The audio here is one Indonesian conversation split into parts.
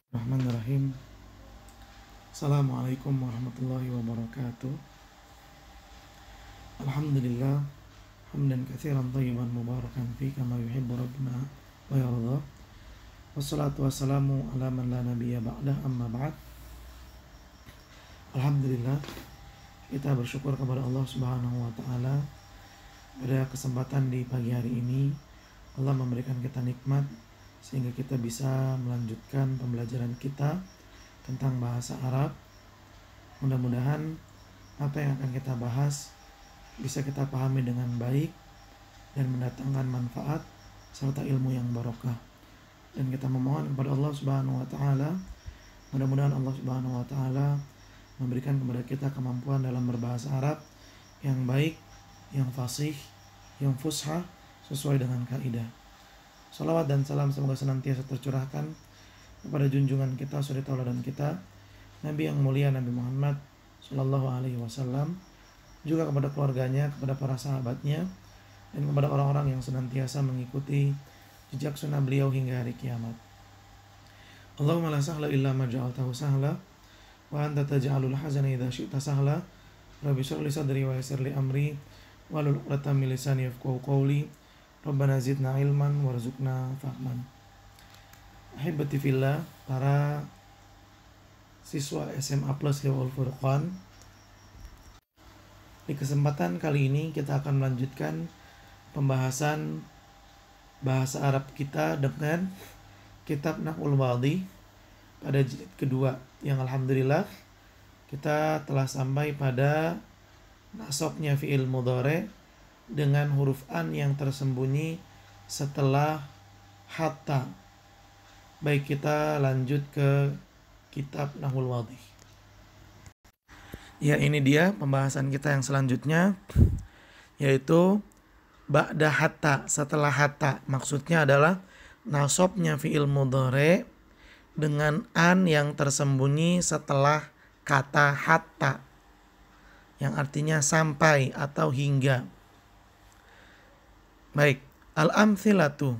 Bismillahirrahmanirrahim. Assalamualaikum warahmatullahi wabarakatuh. Alhamdulillah hamdan katsiran thayyiban mubarakan fi kama yuhibbu rabbuna wa yarda. Wassalatu wassalamu ala man la nabiyya ba'dah, amma ba'd. Alhamdulillah, kita bersyukur kepada Allah Subhanahu wa taala pada kesempatan di pagi hari ini Allah memberikan kita nikmat sehingga kita bisa melanjutkan pembelajaran kita tentang bahasa Arab. Mudah-mudahan apa yang akan kita bahas bisa kita pahami dengan baik dan mendatangkan manfaat serta ilmu yang barokah. Dan kita memohon kepada Allah Subhanahu wa taala, mudah-mudahan Allah Subhanahu wa taala memberikan kepada kita kemampuan dalam berbahasa Arab yang baik, yang fasih, yang fushah sesuai dengan kaidah. Salawat dan salam semoga senantiasa tercurahkan kepada junjungan kita, suri tauladan kita, Nabi yang mulia Nabi Muhammad Sallallahu Alaihi Wasallam, juga kepada keluarganya, kepada para sahabatnya, dan kepada orang-orang yang senantiasa mengikuti jejak sunnah beliau hingga hari kiamat. Allahumma la sahla illa ma ja'altahu sahla wa anta taj'alul hazana idza syi'ta sahla. Rabbi shrah li sadri wa yassir li amri wahlul 'uqdatam min lisani yafqahu qawli. Rabbana zidna ilman warzuqna fahman. Ahibati fillah, para siswa SMA Plus Hifdzul Furqan, di kesempatan kali ini kita akan melanjutkan pembahasan bahasa Arab kita dengan kitab Nahwul Wadhi pada jilid kedua, yang alhamdulillah kita telah sampai pada nasabnya fi'il mudhari dengan huruf an yang tersembunyi setelah hatta. Baik, kita lanjut ke kitab Nahwul Wadhi. Ya, ini dia pembahasan kita yang selanjutnya, yaitu ba'da hatta, setelah hatta. Maksudnya adalah nasabnya fi'il mudhari dengan an yang tersembunyi setelah kata hatta, yang artinya sampai atau hingga. Baik, al-amthilatu.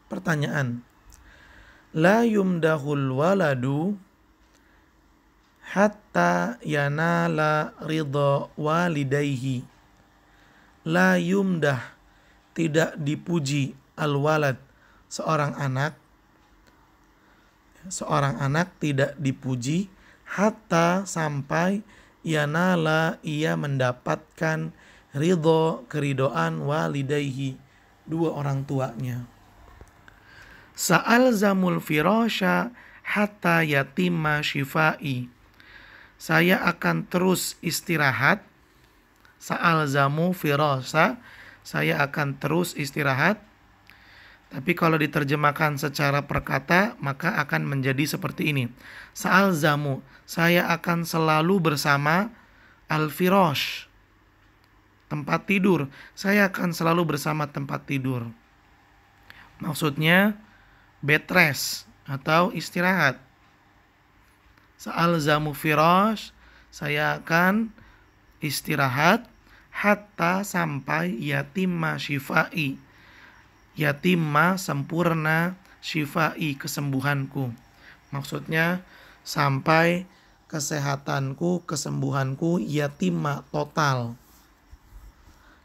Pertanyaan. La yumdahul waladu hatta yanala ridha walidayhi. La yumdah, tidak dipuji, al-walad, seorang anak. Seorang anak tidak dipuji hatta sampai yanala, ia mendapatkan ridho, keridoan, walidayhi, dua orang tuanya. Sa'al zamul firasha hatta yatimma shifai. Saya akan terus istirahat. Sa'al zamu firasha, saya akan terus istirahat. Tapi kalau diterjemahkan secara perkata maka akan menjadi seperti ini. Sa'al zamu, saya akan selalu bersama al-firash, tempat tidur. Saya akan selalu bersama tempat tidur. Maksudnya bed rest atau istirahat. Sa'al zamu firash, saya akan istirahat hatta sampai yatimma shifai. Yatimma sempurna, shifai kesembuhanku. Maksudnya sampai kesehatanku, kesembuhanku, yatimma total.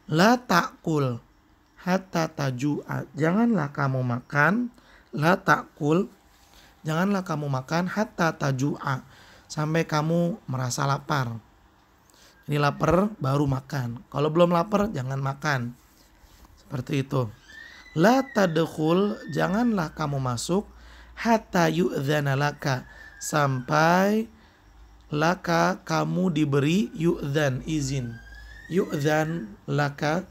La ta'kul hatta taju'a, janganlah kamu makan. La ta'kul, janganlah kamu makan hatta taju'a, sampai kamu merasa lapar. Ini lapar baru makan. Kalau belum lapar jangan makan. Seperti itu. La tadkhul, janganlah kamu masuk hatta yu'dzana laka, sampai laka kamu diberi yu'dzan, izin. Yu'dzan laka,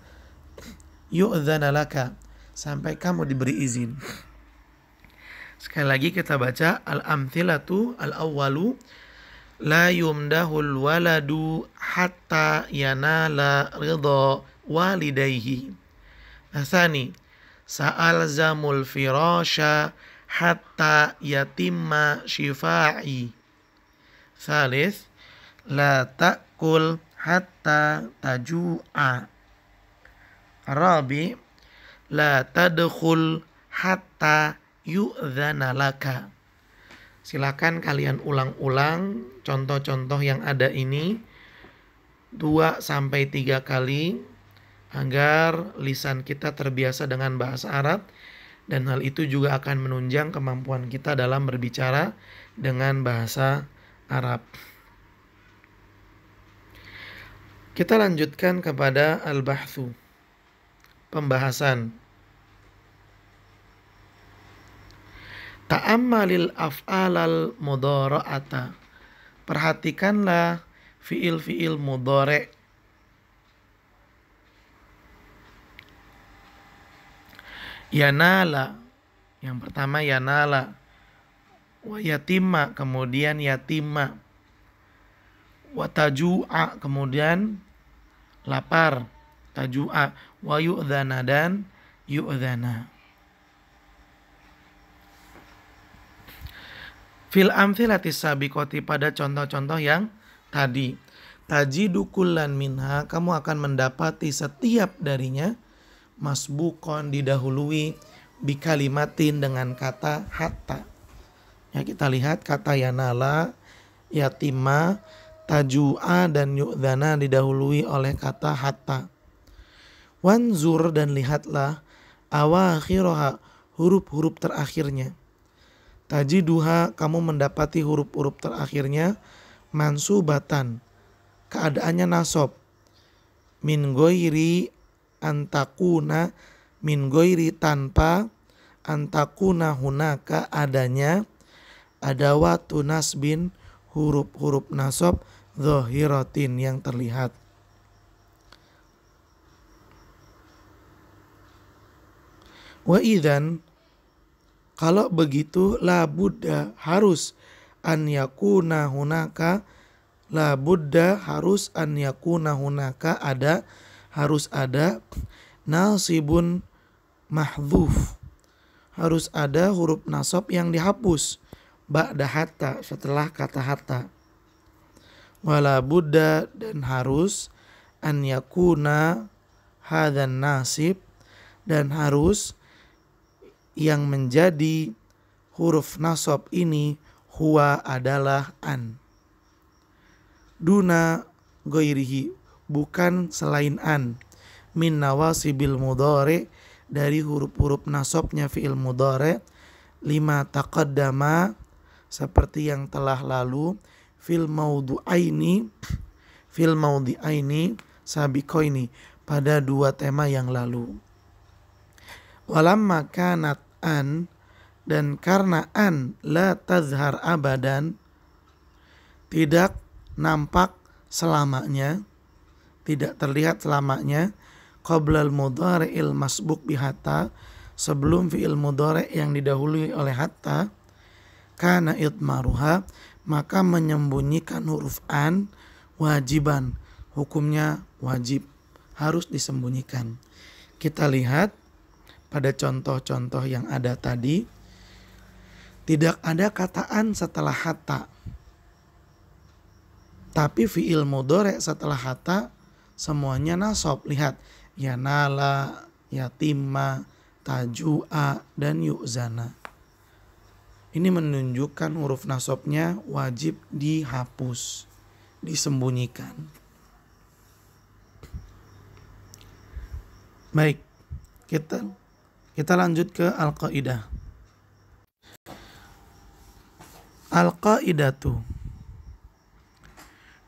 yu'dzana laka, sampai kamu diberi izin. Sekali lagi kita baca al-amthilatu al-awwalu. La yumdahul waladu hatta yanala ridha walidayhi. Asani, sa'al zamul firasha hatta yatimma shifai. Salis, la ta'kul hatta taju'a. Rabi, la tadkhul hatta yu'dzana laka. Silakan kalian ulang-ulang contoh-contoh yang ada ini 2-3 kali agar lisan kita terbiasa dengan bahasa Arab, dan hal itu juga akan menunjang kemampuan kita dalam berbicara dengan bahasa Arab. Kita lanjutkan kepada al-bahthu, pembahasan. Ta'ammalil af'alal mudhara'ata. Perhatikanlah fiil-fiil mudhari'. Yanala, yang pertama yanala. Wa yatima, kemudian yatima. Wa taju'a, kemudian lapar, taju'a. Wa yu'dhana, dan yu'dhana. Fil amthilatis sabiqati, pada contoh-contoh yang tadi. Tajidu kullan minha, kamu akan mendapati setiap darinya masbukon, didahului, bikalimatin, dengan kata hatta. Ya, kita lihat kata yanala, yatima, taju'a, dan yu'dhana didahului oleh kata hatta. Wanzur, dan lihatlah, awakhiroha, huruf-huruf terakhirnya. Tajiduha, kamu mendapati huruf-huruf terakhirnya mansubatan, keadaannya nasab. Min ghairi antakuna, min ghairi, tanpa, antakuna, hunaka, adanya, adawatu nasbin, huruf-huruf nasab, dhahiratin, yang terlihat. Wa idzan, kalau begitu, la budda, harus, an yakuna hunaka, la budda, harus, an yakuna hunaka, ada, harus ada, nasibun mahdhuf, harus ada huruf nasab yang dihapus, ba'da hatta, setelah kata hatta. Wala budda, dan harus, an yakuna hadzan nasib, dan harus yang menjadi huruf nasab ini huwa, adalah an. Duna ghairihi, bukan selain an. Min nawasibil mudhari, dari huruf-huruf nasabnya fi'il mudhari, lima taqaddama, seperti yang telah lalu, fil maudu'aini, fil maudi'aini sabiqaini, pada dua tema yang lalu. Walamma kanat an, dan karena an la tazhar abadan, tidak nampak selamanya, tidak terlihat selamanya, qoblal mudhari'il masbuk bihatta, sebelum fi'il mudhari' yang didahului oleh hatta, kana idmaruha, maka menyembunyikan huruf an wajiban, hukumnya wajib, harus disembunyikan. Kita lihat pada contoh-contoh yang ada tadi, tidak ada kata an setelah hatta, tapi fi'il mudhari' setelah hatta semuanya nasab. Lihat, yanala, yatima, taju'a, dan yu'zana. Ini menunjukkan huruf nasabnya wajib dihapus, disembunyikan. Baik, kita lanjut ke al-qaidah. Al-qaidatu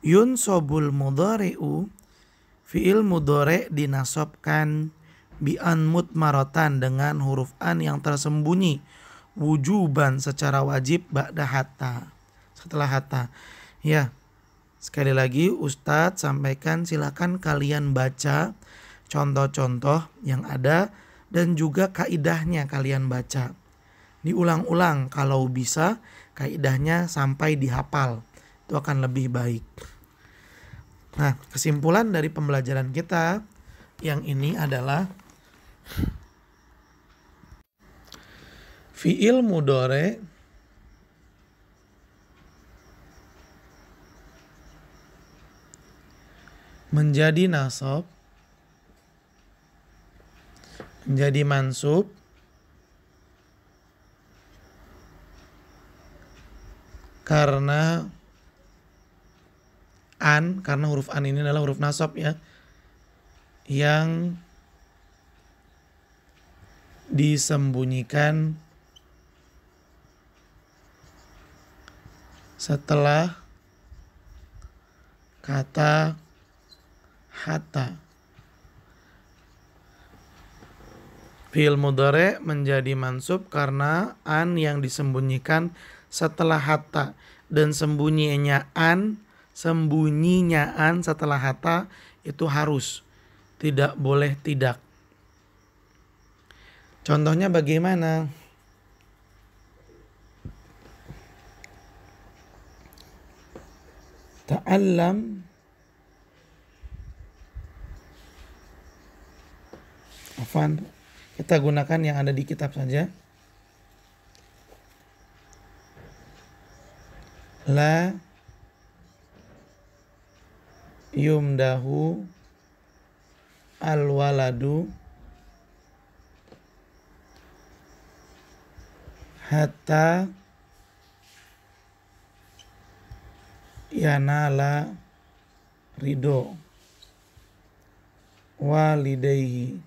yunsobul mudhari'u, fi'il mudhari' dinasabkan bi an mutmaratan, dengan huruf an yang tersembunyi, wujuban, secara wajib, ba'da hatta, setelah hatta. Ya, sekali lagi Ustadz sampaikan, silakan kalian baca contoh-contoh yang ada dan juga kaidahnya kalian baca. Diulang-ulang kalau bisa, kaidahnya sampai dihafal. Itu akan lebih baik. Nah, kesimpulan dari pembelajaran kita yang ini adalah fi'il mudhari' menjadi nasab, menjadi mansub karena karena huruf an ini adalah huruf nasab ya, yang disembunyikan setelah kata hatta. Fi'il mudhari menjadi mansub karena an yang disembunyikan setelah hatta, dan sembunyinya an setelah hatta itu harus, tidak boleh tidak. Contohnya bagaimana? Ta'allam kita gunakan yang ada di kitab saja. La yumdahu al-waladu hatta yanala ridho walidayhi.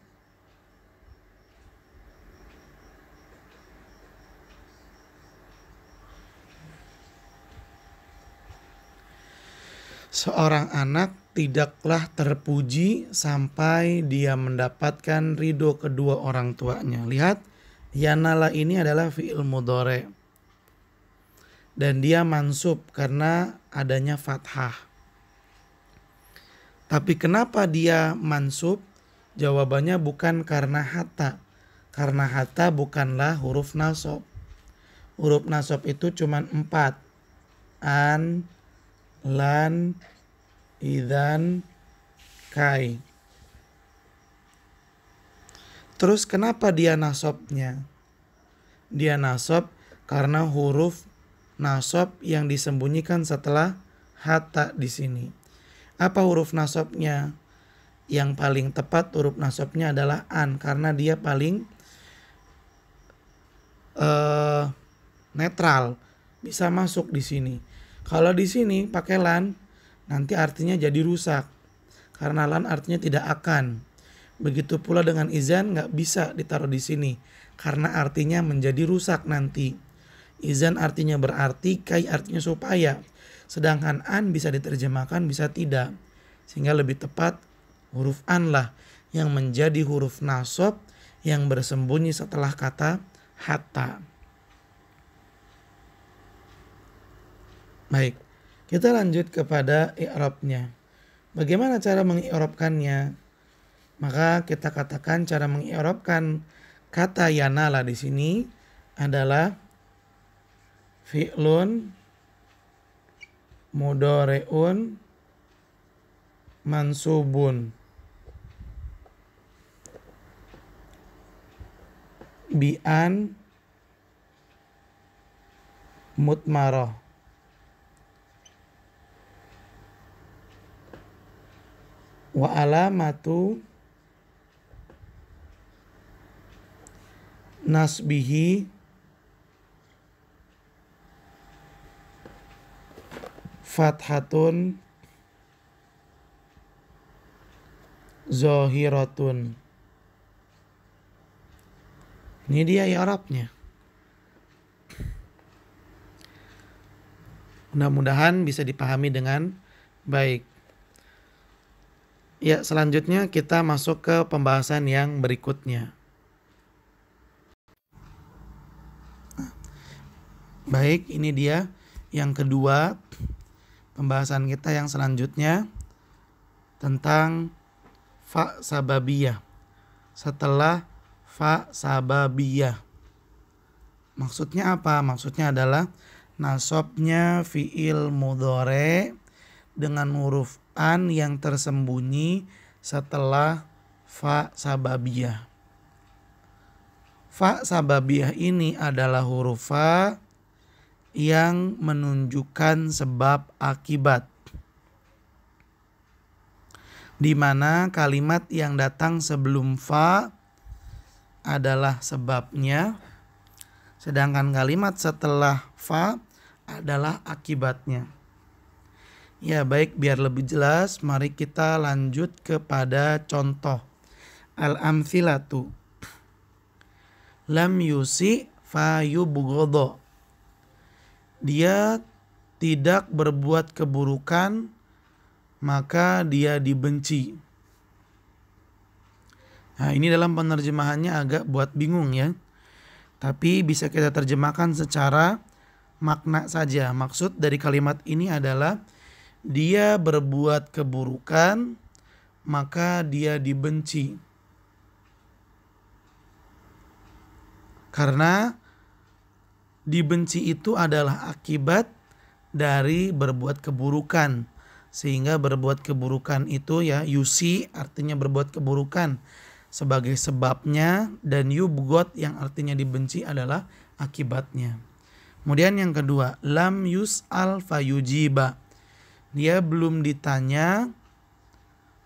Seorang anak tidaklah terpuji sampai dia mendapatkan ridho kedua orang tuanya. Lihat, yanala ini adalah fi'il mudhari dan dia mansub karena adanya fathah. Tapi kenapa dia mansub? Jawabannya bukan karena hatta. Karena hatta bukanlah huruf nasab. Huruf nasab itu cuma 4. An, lan, idzan, kai. Terus kenapa dia nasabnya? Dia nasab karena huruf nasab yang disembunyikan setelah hatta di sini. Apa huruf nasabnya? Yang paling tepat huruf nasabnya adalah an, karena dia paling netral, bisa masuk di sini. Kalau di sini pakai lan, nanti artinya jadi rusak, karena lan artinya tidak akan. Begitu pula dengan izan, nggak bisa ditaruh di sini karena artinya menjadi rusak nanti. Izan artinya berarti, kai artinya supaya. Sedangkan an bisa diterjemahkan, bisa tidak. Sehingga lebih tepat huruf an lah yang menjadi huruf nasab yang bersembunyi setelah kata hatta. Baik, kita lanjut kepada i'rabnya. Bagaimana cara mengi'rabkannya? Maka kita katakan cara mengi'rabkan kata yanala di sini adalah fi'lun mudhari'un mansubun bi'an mutmarah wa alamatu nasbihi fathatun zahiratun. Ini dia i'rabnya. Mudah-mudahan bisa dipahami dengan baik. Ya, selanjutnya kita masuk ke pembahasan yang berikutnya. Baik, ini dia yang kedua pembahasan kita yang selanjutnya tentang fa sababiyah. Setelah fa sababiyah, maksudnya apa? Maksudnya adalah nasabnya fi'il mudhari dengan huruf an yang tersembunyi setelah fa sababiyah. Fa sababiyah ini adalah huruf fa yang menunjukkan sebab akibat, di mana kalimat yang datang sebelum fa adalah sebabnya, sedangkan kalimat setelah fa adalah akibatnya. Ya baik, biar lebih jelas mari kita lanjut kepada contoh. Al-amthilatu. Lam yusi fayubghodo. Dia tidak berbuat keburukan maka dia dibenci. Nah, ini dalam penerjemahannya agak buat bingung ya. Tapi bisa kita terjemahkan secara makna saja. Maksud dari kalimat ini adalah dia berbuat keburukan maka dia dibenci. Karena dibenci itu adalah akibat dari berbuat keburukan. Sehingga berbuat keburukan itu ya yusi artinya berbuat keburukan sebagai sebabnya, dan yubghad yang artinya dibenci adalah akibatnya. Kemudian yang kedua, lam yus'al fayujiba. Dia belum ditanya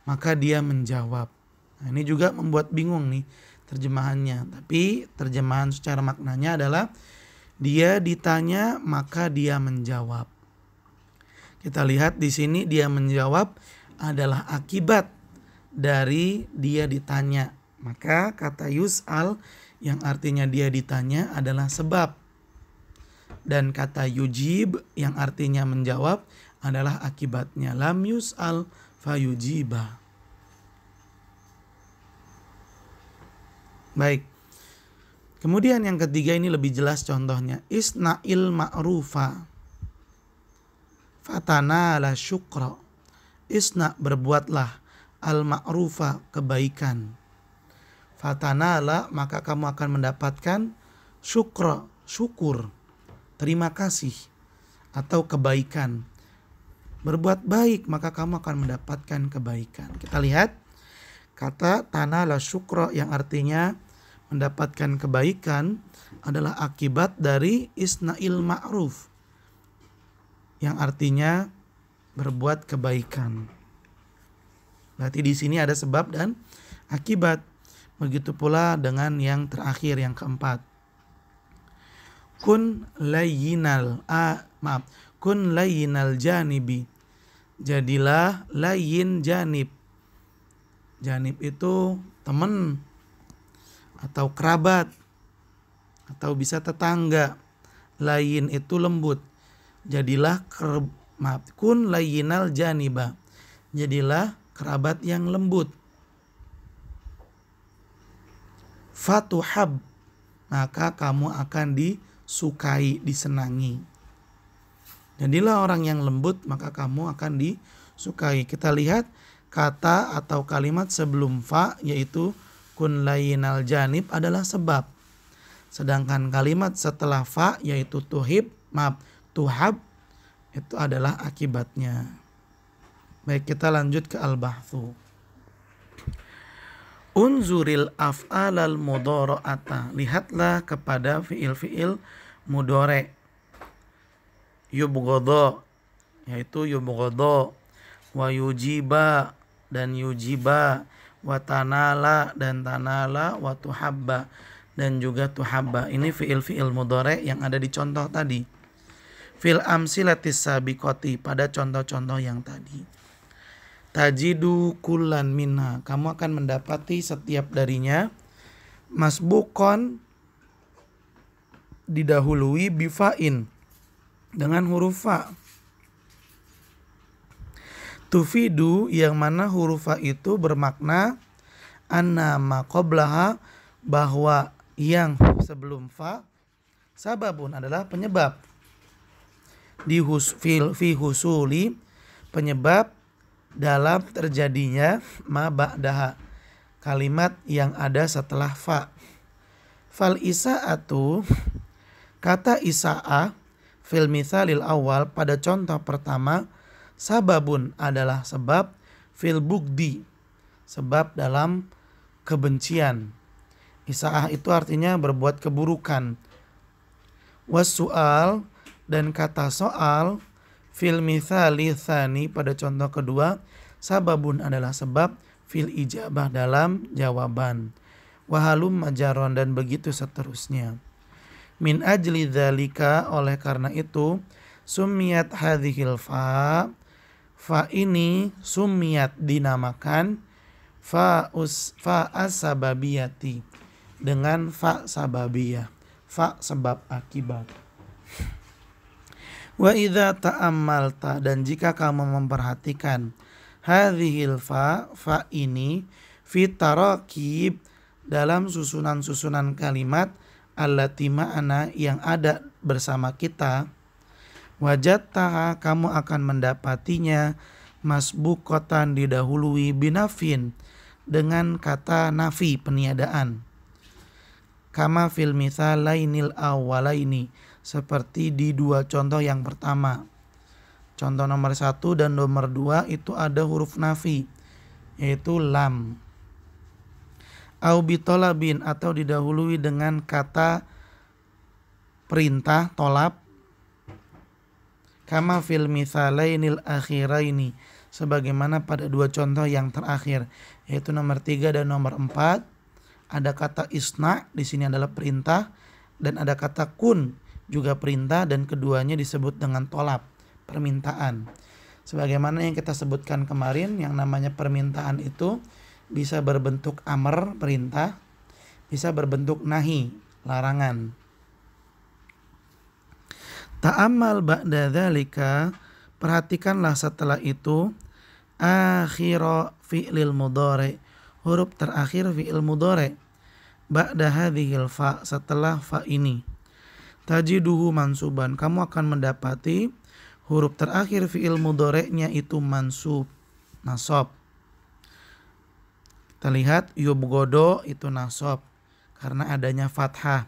maka dia menjawab. Nah, ini juga membuat bingung nih terjemahannya. Tapi terjemahan secara maknanya adalah dia ditanya maka dia menjawab. Kita lihat di sini dia menjawab adalah akibat dari dia ditanya. Maka kata yus'al yang artinya dia ditanya adalah sebab. Dan kata yujib yang artinya menjawab adalah akibatnya. Lam yus'al fayujiba. Baik. Kemudian yang ketiga ini lebih jelas contohnya. Isna'il ma'rufa fatana la syukra. Isna berbuatlah al-ma'rufa kebaikan. Fatana la maka kamu akan mendapatkan syukra syukur. Terima kasih atau kebaikan. Berbuat baik maka kamu akan mendapatkan kebaikan. Kita lihat kata tanala syukra yang artinya mendapatkan kebaikan adalah akibat dari isna'il ma'ruf yang artinya berbuat kebaikan. Berarti di sini ada sebab dan akibat. Begitu pula dengan yang terakhir, yang keempat. Kun layyinal janibi. Jadilah layyin janib. Janib itu teman atau kerabat atau bisa tetangga. Layyin itu lembut. Jadilah kun layyinal janiba. Jadilah kerabat yang lembut. Fatuhab, maka kamu akan disukai, disenangi. Jadilah orang yang lembut maka kamu akan disukai. Kita lihat kata atau kalimat sebelum fa yaitu kun layyinal janib adalah sebab. Sedangkan kalimat setelah fa yaitu tuhab itu adalah akibatnya. Baik, kita lanjut ke al-bahthu. Unzuril af'alal mudhara'ata. Lihatlah kepada fiil-fiil mudhari'. Yubghadha yaitu yubghadha, wa yujiba dan yujiba, wa tanala dan tanala, wa tuhabba dan juga tuhabba. Ini fiil-fiil mudhari' yang ada di contoh tadi. Fil amsilatis sabiqati, pada contoh-contoh yang tadi. Tajidu kullan minha, kamu akan mendapati setiap darinya masbukon didahului bifa'in dengan huruf fa. Tufidu yang mana huruf fa itu bermakna anna ma qablaha, bahwa yang sebelum fa sababun adalah penyebab. Fi husuli, penyebab dalam terjadinya ma ba'daha, kalimat yang ada setelah fa. Fal isa'atu, kata isa'ah fil mithalil awal, pada contoh pertama, sababun adalah sebab, fil bugdi sebab dalam kebencian. Isa'ah itu artinya berbuat keburukan. Wassu'al, dan kata soal fil mithali tsani, pada contoh kedua, sababun adalah sebab, fil ijabah dalam jawaban. Wahalum majaron, dan begitu seterusnya. Min ajli dzalika, oleh karena itu, Sumiyat hadhil fa. Fa ini sumiyat dinamakan fa asbabiyati dengan fa sababiyah. Fa sebab akibat. Wa idza ta'ammalta, dan jika kamu memperhatikan hadhil fa ini fi tarakib dalam susunan-susunan kalimat allati ma'ana yang ada bersama kita, wajadtaha kamu akan mendapatinya masbuqatan didahului binafin dengan kata nafi peniadaan. Kama fil mitsalainil awwalaini, seperti di dua contoh yang pertama. Contoh nomor 1 dan nomor 2 itu ada huruf nafi, yaitu lam. Au bitolabin, atau didahului dengan kata perintah tolab. Kama fil mitsalainil akhiraini, sebagaimana pada dua contoh yang terakhir, yaitu nomor 3 dan nomor 4. Ada kata isna, di sini adalah perintah, dan ada kata kun, juga perintah, dan keduanya disebut dengan tolab, permintaan. Sebagaimana yang kita sebutkan kemarin, yang namanya permintaan itu bisa berbentuk amr, perintah, bisa berbentuk nahi, larangan. Ta'ammal ba'da dzalika, perhatikanlah setelah itu akhira fi'lil mudhari, huruf terakhir fi'il mudhari, ba'da hadhil fa, setelah fa ini. Tajiduhu mansuban, kamu akan mendapati huruf terakhir fi'il mudhari'nya itu mansub, nasab. Kita lihat yubgodo itu nasab karena adanya fathah.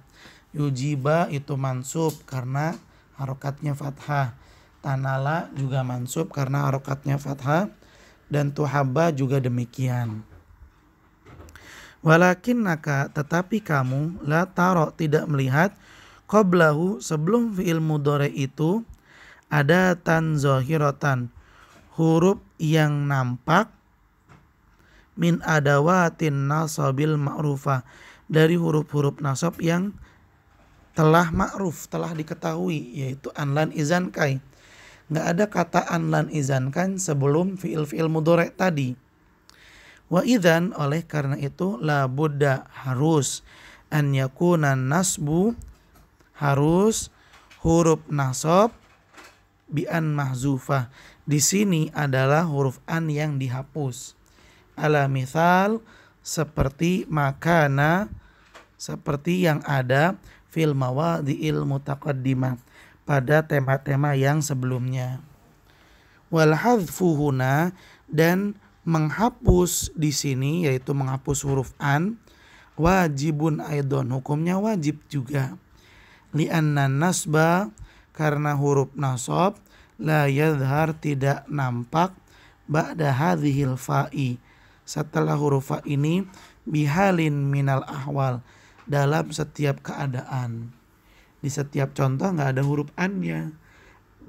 Yujiba itu mansub karena harokatnya fathah. Tanala juga mansub karena harokatnya fathah. Dan tuhaba juga demikian. Walakinnaka, tetapi kamu la taro, tidak melihat qablahu, sebelum fi'il mudhari itu ada tan zahiratan, huruf yang nampak, min adawatin nasabil ma'rufah, dari huruf-huruf nasab yang telah ma'ruf, telah diketahui, yaitu anlan izan kai. Nggak ada kata anlan izan kan sebelum fi'il mudhari tadi. Wa idzan, oleh karena itu la budda, harus, an yakuna nasbu, harus huruf nasab bi an mahzufah. Di sini adalah huruf an yang dihapus. Ala misal, seperti makana, seperti yang ada fil mawadhi'il mutaqaddimah, pada tema-tema yang sebelumnya. Wal hadzfu huna, dan menghapus di sini, yaitu menghapus huruf an, wajibun aidon, hukumnya wajib juga. Li'anna nasba, karena huruf nasab, la yadhhar, tidak nampak, ba'da hadhil fa'i, setelah huruf fa ini, bihalin minal ahwal, dalam setiap keadaan. Di setiap contoh nggak ada huruf an-nya,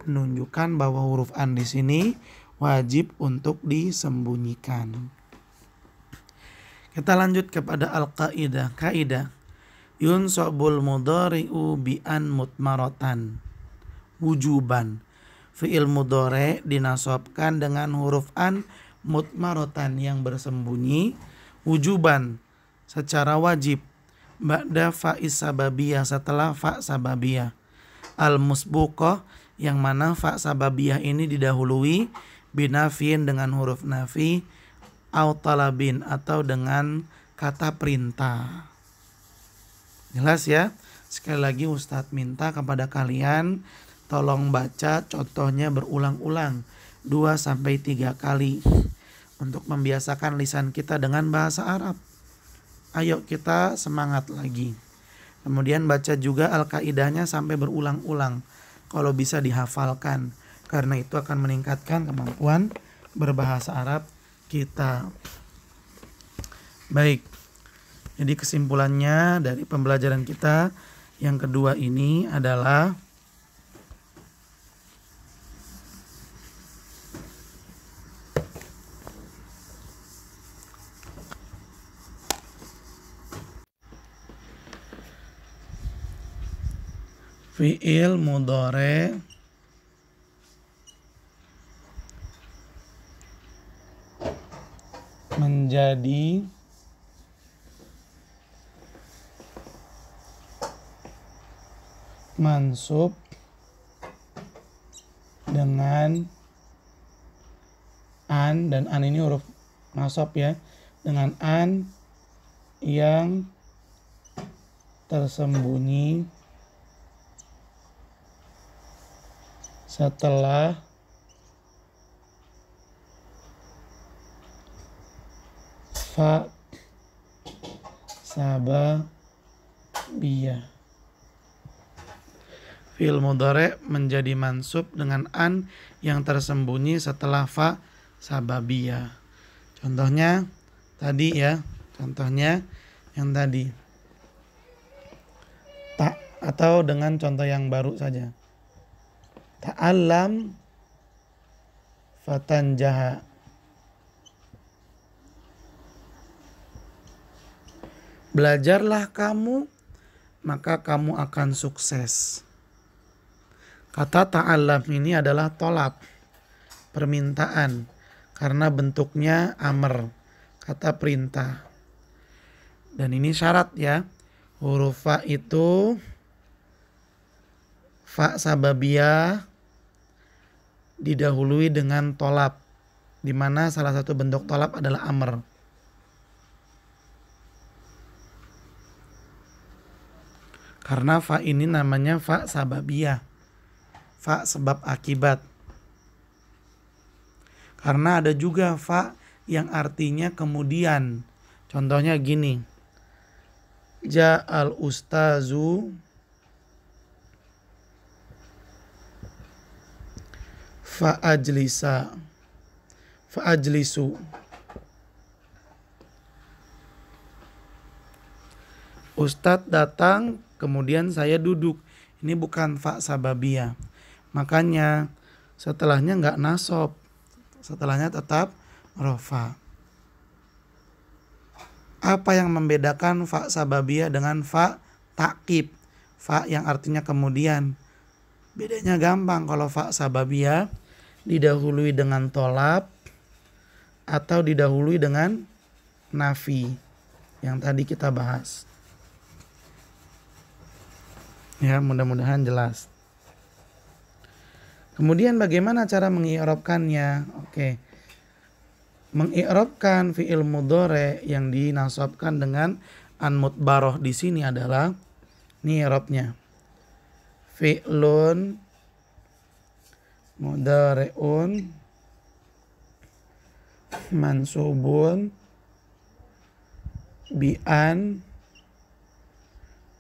menunjukkan bahwa huruf an di sini wajib untuk disembunyikan. Kita lanjut kepada al-qaidah. Kaidah yunsabul mudhari'u bi an mutmaratan wujuban. Fi'il mudhari dinasabkan dengan huruf an mutmaratan, yang bersembunyi, wujuban, secara wajib, ba'da fa'iz sababiyah, setelah fa sababiyah, al musbuqah, yang mana fa sababiyah ini didahului binafin, dengan huruf nafi, au talabin, atau dengan kata perintah. Jelas ya? Sekali lagi Ustadz minta kepada kalian tolong baca contohnya berulang-ulang 2-3 kali untuk membiasakan lisan kita dengan bahasa Arab. Ayo kita semangat lagi. Kemudian baca juga al-qaidahnya sampai berulang-ulang, kalau bisa dihafalkan, karena itu akan meningkatkan kemampuan berbahasa Arab kita. Baik, jadi kesimpulannya dari pembelajaran kita yang kedua ini adalah fi'il mudhari menjadi mansub dengan an, dan an ini huruf nasab ya, dengan an yang tersembunyi setelah fa sababiyah. Fi'il mudhari' menjadi mansub dengan an yang tersembunyi setelah fa sababiyah. Contohnya tadi ya, contohnya yang tadi. Tak, atau dengan contoh yang baru saja. Ta'allam fatanjaha. Belajarlah kamu, maka kamu akan sukses. Kata ta'allam ini adalah tolab, permintaan, karena bentuknya amr, kata perintah. Dan ini syarat ya, huruf fa itu fa sababiyah didahului dengan tolab, di mana salah satu bentuk tolab adalah amr. Karena fa ini namanya fa sababiyah, fa sebab akibat. Karena ada juga fa yang artinya kemudian. Contohnya gini. Ja'al ustazu fa'ajlisu. Ustadz datang, kemudian saya duduk. Ini bukan fa sababiyah. Makanya setelahnya nggak nasab, setelahnya tetap rofa. Apa yang membedakan fa sababiyah dengan fa takkib, fa yang artinya kemudian? Bedanya gampang. Kalau fa sababiyah didahului dengan tolab atau didahului dengan nafi yang tadi kita bahas. Ya, mudah-mudahan jelas. Kemudian bagaimana cara mengi'rabkannya? Oke. Mengi'rabkan fi'il mudhari yang dinasabkan dengan an mutbaroh di sini adalah ini i'rabnya. Fi'lun mudhari'un mansubun bi an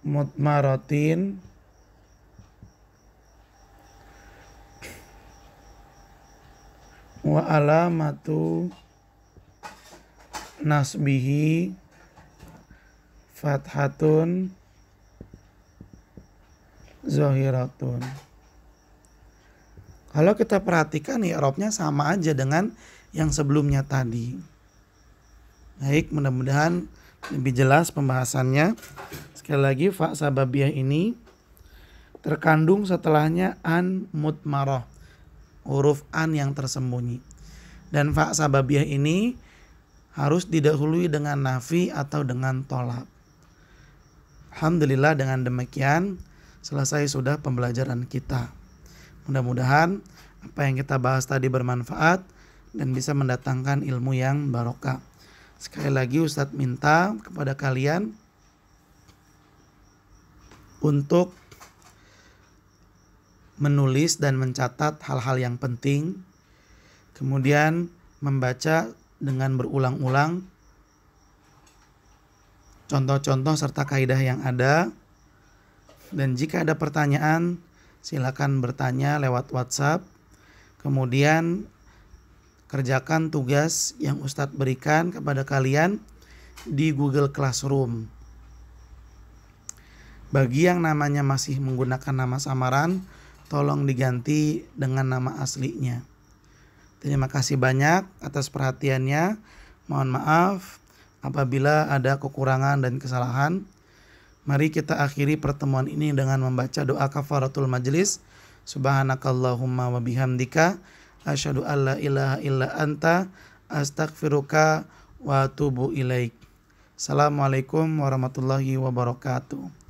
mutmaratin wa alamatu nasbihi fathatun zahiratun. Kalau kita perhatikan i'rabnya sama aja dengan yang sebelumnya tadi. Baik, mudah-mudahan lebih jelas pembahasannya. Sekali lagi, fa sababiyah ini terkandung setelahnya an mutmarah, huruf an yang tersembunyi. Dan fa sababiyah ini harus didahului dengan nafi atau dengan tolab. Alhamdulillah, dengan demikian selesai sudah pembelajaran kita. Mudah-mudahan apa yang kita bahas tadi bermanfaat dan bisa mendatangkan ilmu yang barokah. Sekali lagi Ustadz minta kepada kalian untuk menulis dan mencatat hal-hal yang penting, kemudian membaca dengan berulang-ulang contoh-contoh serta kaidah yang ada, dan jika ada pertanyaan silakan bertanya lewat WhatsApp. Kemudian kerjakan tugas yang Ustadz berikan kepada kalian di Google Classroom. Bagi yang namanya masih menggunakan nama samaran, tolong diganti dengan nama aslinya. Terima kasih banyak atas perhatiannya. Mohon maaf apabila ada kekurangan dan kesalahan. Mari kita akhiri pertemuan ini dengan membaca doa kafaratul majlis. Subhanakallahumma wa bihamdika asyhadu alla ilaha illa anta astaghfiruka wa atubu ilaik. Assalamualaikum warahmatullahi wabarakatuh.